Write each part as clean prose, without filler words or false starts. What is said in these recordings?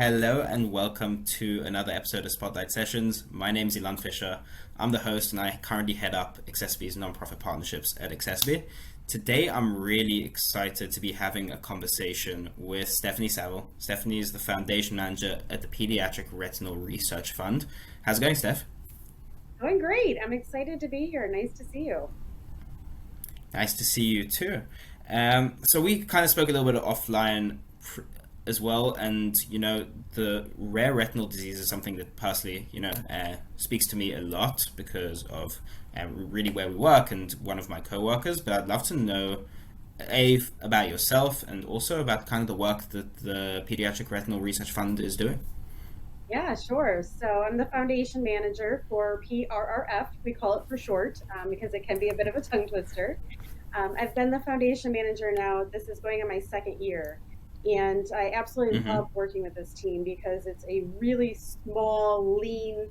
Hello and welcome to another episode of Spotlight Sessions. My name is Ilan Fisher. I'm the host and I currently head up accessiBe's nonprofit partnerships at accessiBe. Today I'm really excited to be having a conversation with Stephanie Saville. Stephanie is the foundation manager at the Pediatric Retinal Research Fund. How's it going, Steph? Going great. I'm excited to be here. Nice to see you. Nice to see you too. So we kind of spoke a little bit offline as well, and the rare retinal disease is something that personally speaks to me a lot because of really where we work and one of my co-workers. But I'd love to know about yourself and also about kind of the work that the Pediatric Retinal Research Fund is doing. Yeah, sure. So I'm the foundation manager for PRRF. We call it for short because it can be a bit of a tongue twister. I've been the foundation manager now. This is going on my second year. And I absolutely love working with this team because it's a really small, lean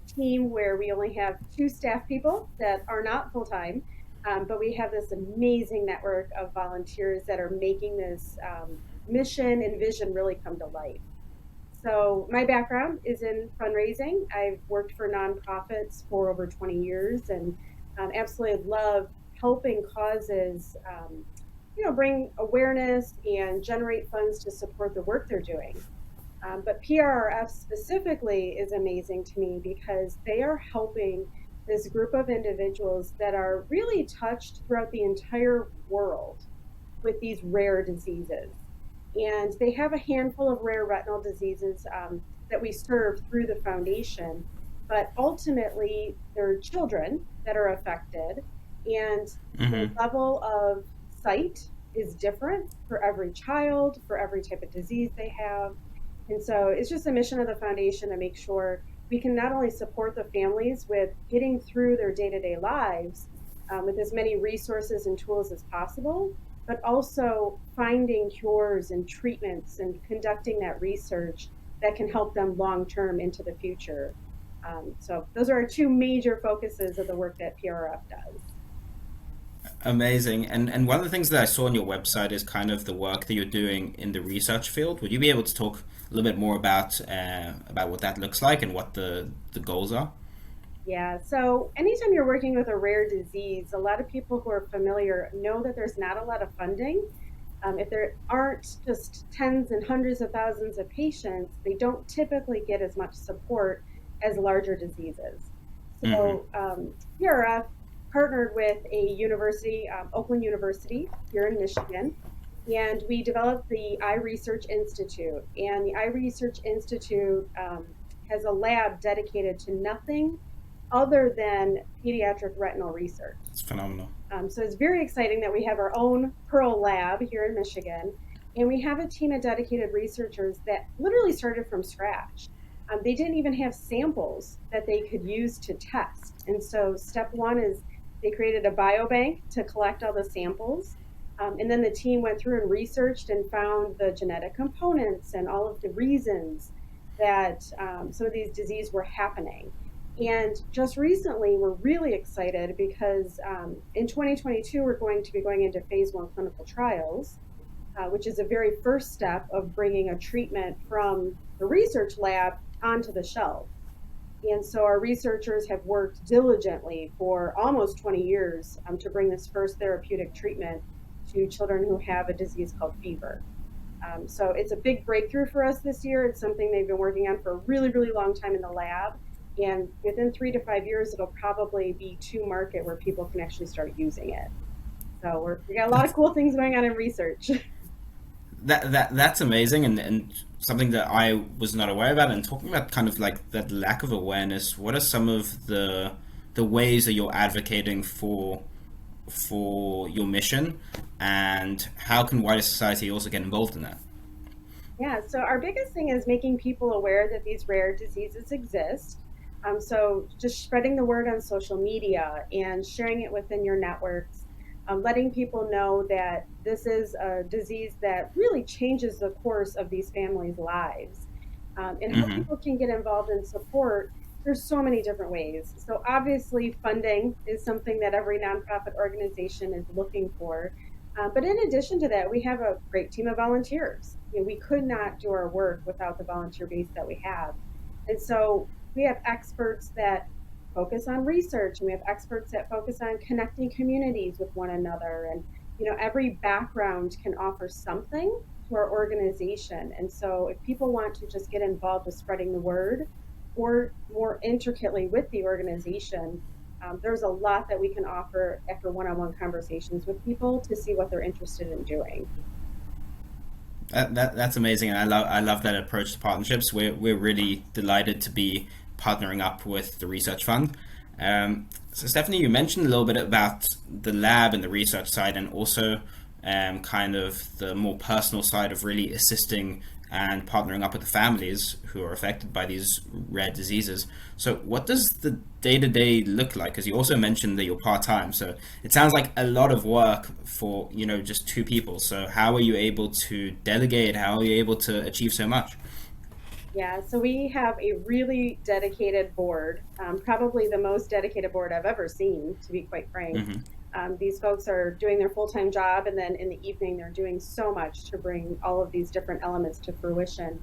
team where we only have 2 staff people that are not full-time, but we have this amazing network of volunteers that are making this mission and vision really come to life. So my background is in fundraising. I've worked for nonprofits for over 20 years and absolutely love helping causes bring awareness and generate funds to support the work they're doing. But PRRF specifically is amazing to me because they are helping this group of individuals that are really touched throughout the entire world with these rare diseases. And they have a handful of rare retinal diseases that we serve through the foundation, but ultimately they're children that are affected, and the level of sight is different for every child, for every type of disease they have. And so it's just a mission of the foundation to make sure we can not only support the families with getting through their day-to-day lives with as many resources and tools as possible, but also finding cures and treatments and conducting that research that can help them long-term into the future. So those are our 2 major focuses of the work that PRRF does. Amazing. And one of the things that I saw on your website is kind of the work that you're doing in the research field. Would you be able to talk a little bit more about what that looks like and what the goals are? Yeah, so anytime you're working with a rare disease, a lot of people who are familiar know that there's not a lot of funding. If there aren't just tens and hundreds of thousands of patients, they don't typically get as much support as larger diseases. So PRF partnered with a university, Oakland University here in Michigan, and we developed the Eye Research Institute. And the Eye Research Institute has a lab dedicated to nothing other than pediatric retinal research. It's phenomenal. So it's very exciting that we have our own Pearl lab here in Michigan, and we have a team of dedicated researchers that literally started from scratch. They didn't even have samples that they could use to test. And so step 1 is they created a biobank to collect all the samples. And then the team went through and researched and found the genetic components and all of the reasons that some of these diseases were happening. And just recently, we're really excited because in 2022, we're going to be going into phase 1 clinical trials, which is the very first step of bringing a treatment from the research lab onto the shelf. And so our researchers have worked diligently for almost 20 years to bring this first therapeutic treatment to children who have a disease called fever. So it's a big breakthrough for us this year. It's something they've been working on for a really, really long time in the lab. And within 3 to 5 years, it'll probably be to market where people can actually start using it. So we got a lot of cool things going on in research. That's amazing and something that I was not aware about. And talking about kind of like that lack of awareness, what are some of the ways that you're advocating for your mission, and how can wider society also get involved in that? Yeah, so our biggest thing is making people aware that these rare diseases exist. So just spreading the word on social media and sharing it within your networks, letting people know that this is a disease that really changes the course of these families' lives. And how people can get involved in support, there's so many different ways. So obviously funding is something that every nonprofit organization is looking for. But in addition to that, we have a great team of volunteers. we could not do our work without the volunteer base that we have. And so we have experts that focus on research, and we have experts that focus on connecting communities with one another. And, every background can offer something to our organization. And so if people want to just get involved with spreading the word or more intricately with the organization, there's a lot that we can offer after one-on-one conversations with people to see what they're interested in doing. That's amazing, and I love that approach to partnerships. We're really delighted to be partnering up with the research fund. So Stephanie, you mentioned a little bit about the lab and the research side, and also kind of the more personal side of really assisting and partnering up with the families who are affected by these rare diseases. So what does the day-to-day look like? Because you also mentioned that you're part-time, so it sounds like a lot of work for just two people. So how are you able to delegate? How are you able to achieve so much? Yeah, so we have a really dedicated board, probably the most dedicated board I've ever seen, to be quite frank. These folks are doing their full-time job, and then in the evening they're doing so much to bring all of these different elements to fruition.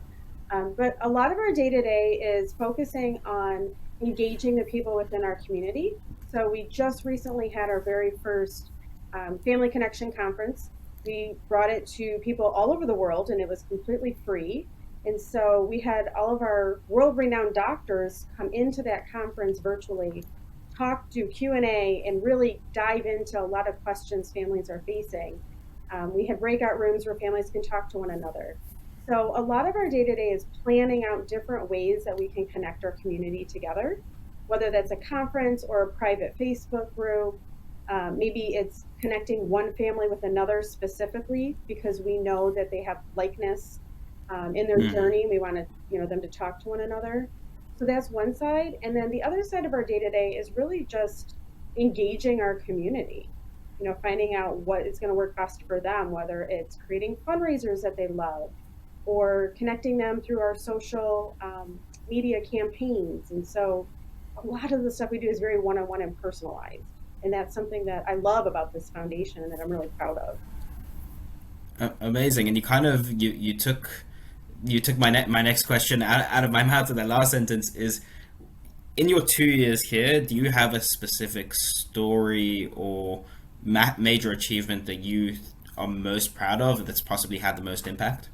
But a lot of our day-to-day is focusing on engaging the people within our community. So we just recently had our very first Family Connection Conference. We brought it to people all over the world, and it was completely free. And so we had all of our world-renowned doctors come into that conference virtually, talk, do Q&A, and really dive into a lot of questions families are facing. We have breakout rooms where families can talk to one another. So a lot of our day-to-day is planning out different ways that we can connect our community together, whether that's a conference or a private Facebook group. Maybe it's connecting one family with another specifically because we know that they have likeness in their journey. We want them to talk to one another. So that's one side. And then the other side of our day-to-day is really just engaging our community, finding out what is going to work best for them, whether it's creating fundraisers that they love or connecting them through our social media campaigns. And so a lot of the stuff we do is very one-on-one and personalized. And that's something that I love about this foundation and that I'm really proud of. Amazing. And you kind of, you took my next question out of my mouth. And the last sentence is, in your 2 years here, do you have a specific story or major achievement that you are most proud of that's possibly had the most impact?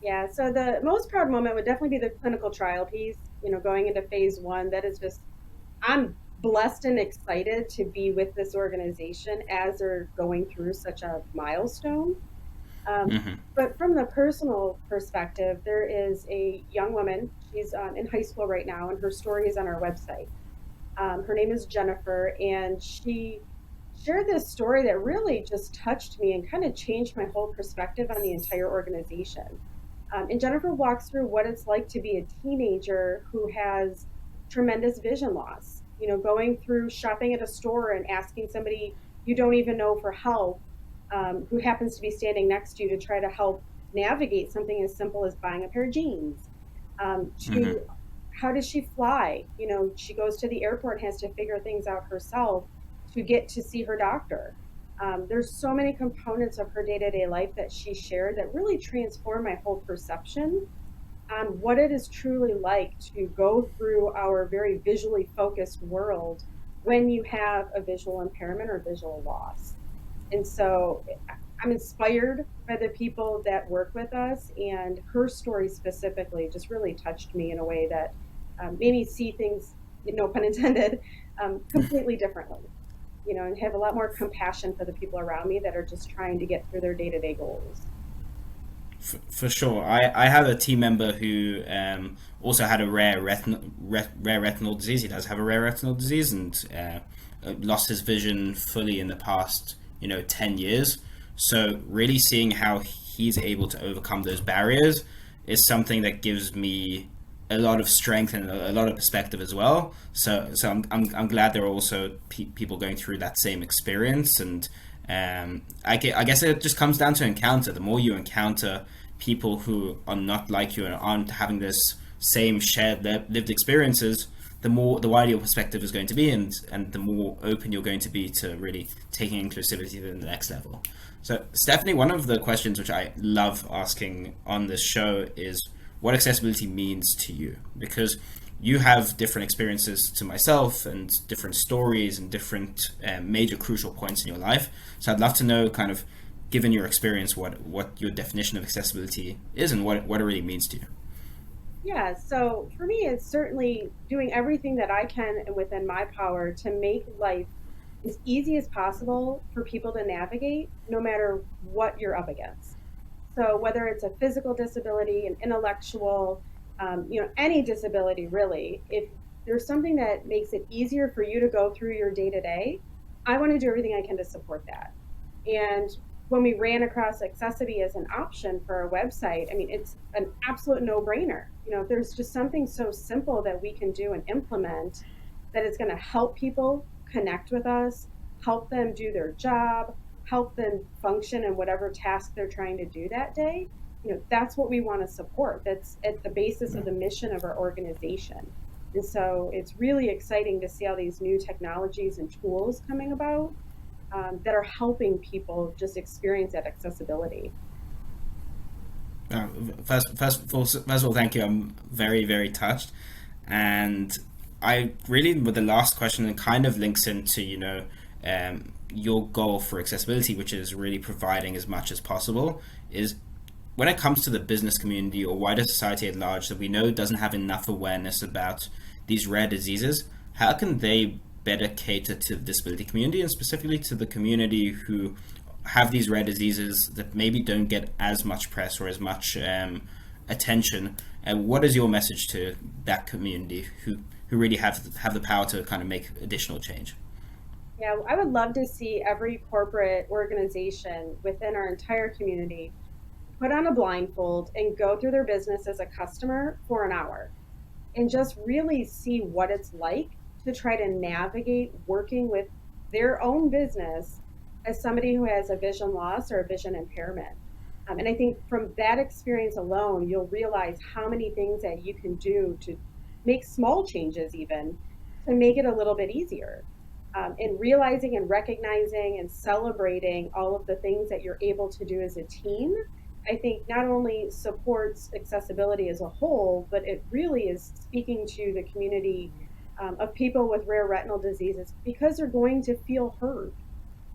Yeah, so the most proud moment would definitely be the clinical trial piece, going into phase 1. That is just, I'm blessed and excited to be with this organization as they're going through such a milestone. But from the personal perspective, there is a young woman. She's in high school right now, and her story is on our website. Her name is Jennifer, and she shared this story that really just touched me and kind of changed my whole perspective on the entire organization. And Jennifer walks through what it's like to be a teenager who has tremendous vision loss, going through shopping at a store and asking somebody you don't even know for help, who happens to be standing next to you, to try to help navigate something as simple as buying a pair of jeans. To how does she fly? She goes to the airport and has to figure things out herself to get to see her doctor. There's so many components of her day-to-day life that she shared that really transformed my whole perception on what it is truly like to go through our very visually focused world when you have a visual impairment or visual loss. And so I'm inspired by the people that work with us, and her story specifically just really touched me in a way that made me see things, no pun intended, completely differently, and have a lot more compassion for the people around me that are just trying to get through their day-to-day goals. For sure. I have a team member who also had a rare retinal disease. He does have a rare retinal disease, and lost his vision fully in the past 10 years. So really seeing how he's able to overcome those barriers is something that gives me a lot of strength and a lot of perspective as well. So I'm glad there are also people going through that same experience. And I guess it just comes down to encounter. The more you encounter people who are not like you and aren't having this same shared lived experiences, the wider your perspective is going to be, and the more open you're going to be to really taking inclusivity to the next level. So, Stephanie, one of the questions which I love asking on this show is what accessibility means to you, because you have different experiences to myself and different stories and different major crucial points in your life. So I'd love to know, kind of, given your experience, what your definition of accessibility is and what it really means to you. Yeah, so for me, it's certainly doing everything that I can and within my power to make life as easy as possible for people to navigate, no matter what you're up against. So whether it's a physical disability, an intellectual, any disability really, if there's something that makes it easier for you to go through your day to day, I want to do everything I can to support that. And when we ran across accessiBe as an option for our website, I mean, it's an absolute no-brainer. If there's just something so simple that we can do and implement that is going to help people connect with us, help them do their job, help them function in whatever task they're trying to do that day, that's what we want to support. That's at the basis of the mission of our organization. And so it's really exciting to see all these new technologies and tools coming about that are helping people just experience that accessibility. First of all, thank you. I'm very, very touched. And I really, with the last question, it kind of links into, your goal for accessibility, which is really providing as much as possible, is when it comes to the business community or wider society at large that we know doesn't have enough awareness about these rare diseases, how can they better cater to the disability community and specifically to the community who have these rare diseases that maybe don't get as much press or as much attention? And what is your message to that community who really have the power to kind of make additional change? Yeah, I would love to see every corporate organization within our entire community put on a blindfold and go through their business as a customer for an hour and just really see what it's like to try to navigate working with their own business as somebody who has a vision loss or a vision impairment. And I think from that experience alone, you'll realize how many things that you can do to make small changes even to make it a little bit easier. And realizing and recognizing and celebrating all of the things that you're able to do as a team, I think not only supports accessibility as a whole, but it really is speaking to the community of people with rare retinal diseases because they're going to feel heard.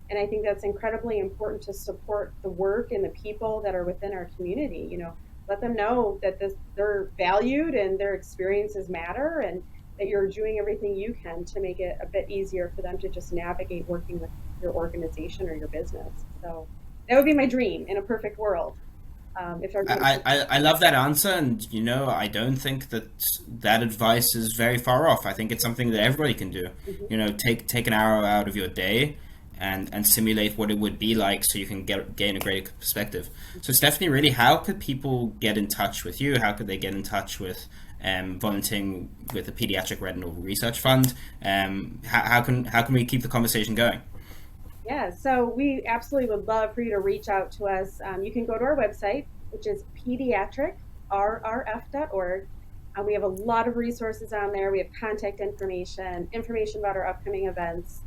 And I think that's incredibly important to support the work and the people that are within our community. Let them know that they're valued and their experiences matter, and that you're doing everything you can to make it a bit easier for them to just navigate working with your organization or your business. So that would be my dream in a perfect world. I love that answer, and I don't think that advice is very far off. I think it's something that everybody can do. Mm-hmm. Take an hour out of your day and simulate what it would be like so you can gain a great perspective. So Stephanie, really, how could people get in touch with you? How could they get in touch with volunteering with the Pediatric Retinal Research Fund? How can we keep the conversation going? Yeah, so we absolutely would love for you to reach out to us. You can go to our website, which is pediatricrrf.org. We have a lot of resources on there. We have contact information about our upcoming events.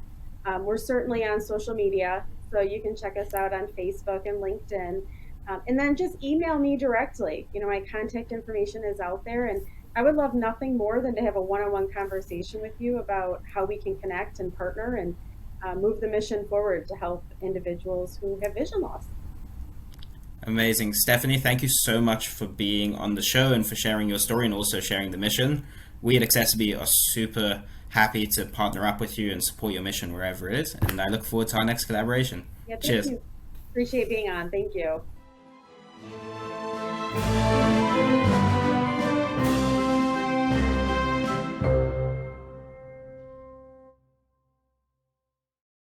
We're certainly on social media, so you can check us out on Facebook and LinkedIn. And then just email me directly. My contact information is out there, and I would love nothing more than to have a one-on-one conversation with you about how we can connect and partner and move the mission forward to help individuals who have vision loss. Amazing. Stephanie, thank you so much for being on the show and for sharing your story and also sharing the mission. We at accessiBe are super happy to partner up with you and support your mission wherever it is, and I look forward to our next collaboration. Yeah, thank Cheers. you. Appreciate being on. Thank you.